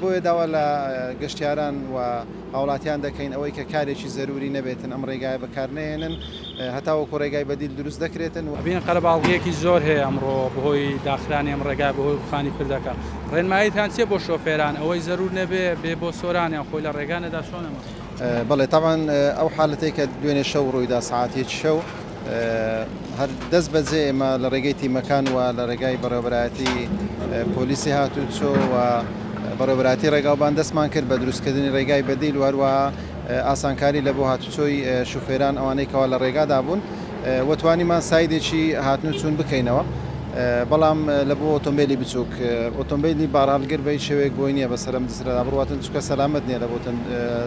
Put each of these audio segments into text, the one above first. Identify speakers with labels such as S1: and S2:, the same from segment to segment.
S1: بۆیە داوا لە گەشتیاران و هاوڵاتیان دەکەین ئەوەی کە کارێکی زەروری نەبێتن ئەم ڕێگایە بەکارنێنن هەتاوەکو ڕێگای بەدیل دروست دەکرێتن و
S2: بینن قەرەباڵغیەکی زۆر هەیە ئەمڕۆ بەهۆی داخرانی ئەم ڕێگای بەهۆی خانی پردەکە ڕێنماییتان چێ بۆ شۆفێران ئەوەی زەرور نەبێ بێ بۆ سۆرانیان خۆی لە ڕێگانەدا چۆنەمە؟
S1: بەڵێ تاوان ئەو حالەتەی کە دوێنێ شەو ڕوویدا سعاتێکی شەو هەر دەست بەجێ ئێمە لە ڕێگەی تیمەکان و لە ڕێگای بەڕێوەبەرایەتی پۆلیسی هاتوو چۆ و بەڕێوەبەراتی ڕێگاوبان دەستمان کرد بە دروستکردنی ڕێگای بەدیل و هەروەها ئاسانکاری لە بۆ هاتوچۆی شوفێران ئەوانەی کەوا لە ڕێگادا بوون وەتوانیمان سایدێکی هاتنو چوون بکەینەوە بەڵام لە بۆ ئۆتۆمبیلی بچووک ئۆتۆمبیلی باڕالگر بە شێوەیەک بۆی نییە بەسەرم دەسرەدا بڕاتن چکە سەلامت نییە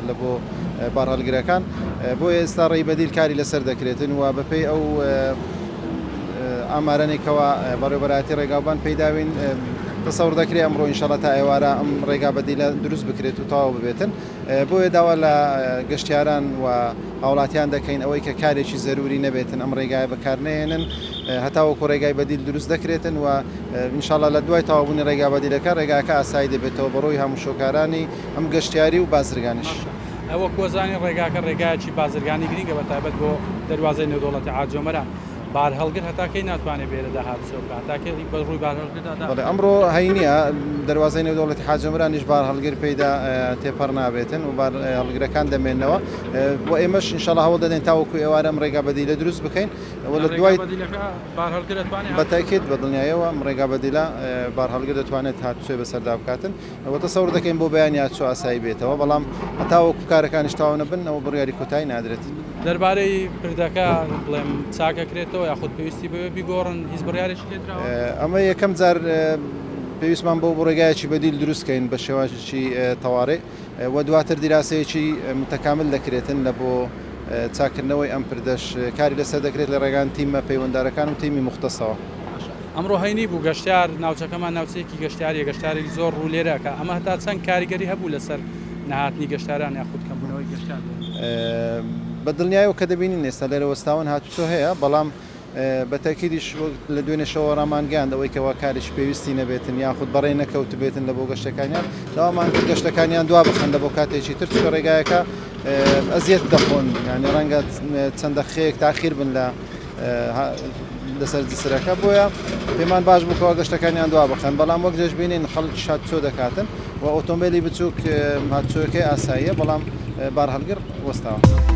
S1: لە بۆ باڕالگرەکان بۆ ئێستا ڕێی بەدیل کاری لەسەر دەکرێتن و بەپێی ئەو ئامارانێکەوە بەڕێوەبەراتی ڕێگاوبان پەیداوین تەسەور دەکرێت ئەمڕۆ ئینشەڵڵا تا ئێوارە ئەم ڕێگا بەدیلە دروست بکرێت و تەواو ببێتن بۆیە داوا لە گەشتیاران و هاوڵاتیان دەکەین ئەوەی کە کارێکی زەروری نەبێتن ئەم ڕێگایە بەکارنێنن هەتاوەکو ڕێگای بەدیل دروست دەکرێتن و ئینشەڵڵا لە دوای تەواوبوونی ڕێگا بەدیلەکە ڕێگاکە ئاسایی دەبێتەوە بەڕۆی هەموو شۆکارانی ئەم گەشتیاری و بازرگانیش.
S2: ئەوە کۆزانی ڕێگاکە ڕێگایکی بازرگانی گرنگە بەتایبەت بۆ دەواازەی نێودەوڵەتی عاجۆمەران بار هەڵگر هەتاکەی ناتوانێت بێرە داهات هەتاکە بە ڕووی بار هەڵگردا
S1: ئەمڕۆ هەینە دەواازەی نێودەوڵەتی حاجۆمەرانیش بار هەڵگر پێیدا تێپەڕ نابێتن و بار هەڵگرەکان دەمێنەوە بۆ ئێمەش ئینشەڵڵا هەوڵ دەدەین تاوەکو ئێوارە ئەم ڕێگا بەدیلە دروست بکەین لە دوای بەتاکید بە دڵنیایەوە ئەم ڕێگا بەدیلە بار هەڵگر دەتوانێت هاتوچێ بەسەردا بکاتن ئەوە تەسەور دەکەین بۆ بەیانی چۆ ئاسایی بێتەوە بەڵام هەتاوەکو کارەکانیش تەواو نەبن ئەوە بڕیاری کۆتایی نادرێت.
S2: دەربارەی پردەکە بڵێم چاکەکرێتەوە یاخود پێویستی بەوێ بیگۆڕن هیچ بڕیارێکی لێدراوە؟
S1: ئەمە یەکەم جار پێویستمان بۆ ڕێگایەکی بەدیل دروستکەین بە شێوازی تەواڕێ و دواتر دیراسەیەکی متەکامل دەکرێتن لە بۆ چاکردنەوەی ئەم پردەش کاری لەسەر دەکرێت لە ڕێگان تیمە پەیوەنددارەکان و تیمی مختصەوە.
S2: ئەمڕۆ هەینی بوو گەشتیار ناوچەکەمان ناوچەیەکی گەشتیاری زۆر ڕوو لێرەکە ئەمە هەتا چەند کاریگەری هەبوو لەسەر نهاتنی گەشتاران یاخود کەمبوونەوەی گەشتیار
S1: بە دڵنیایەوە کە دەبینین ئێستا لێرە وەستاون هاتوچۆ هەیە بەڵام بەتەکیدیش لە دوێنێ شەوە ڕامانگەاند ئەوەی کەوا کارێکی پێویستی نەبێتن یاخود بەڕێ نەکەوت بێتن لە بۆ گەشتەکانیان داوامان کرد گەشتەکانیان دوا بخەن لە بۆ کاتێکی تر چکە ڕێگایەکە ئەزیەت دەخۆن یعنی ڕەنگە چەندە خەیەک تاخیر بن لەسەر جسرەکە بۆیە پێمان باش بووکەوە گەشتەکانیان دوا بخەن بەڵام وەک جێژ بینین خەڵکی هاتوچۆ دەکاتن و ئۆتۆمبیلی بچووک هاتوچۆکەی ئاساییە بەڵام بار هەڵگر وەستاوە.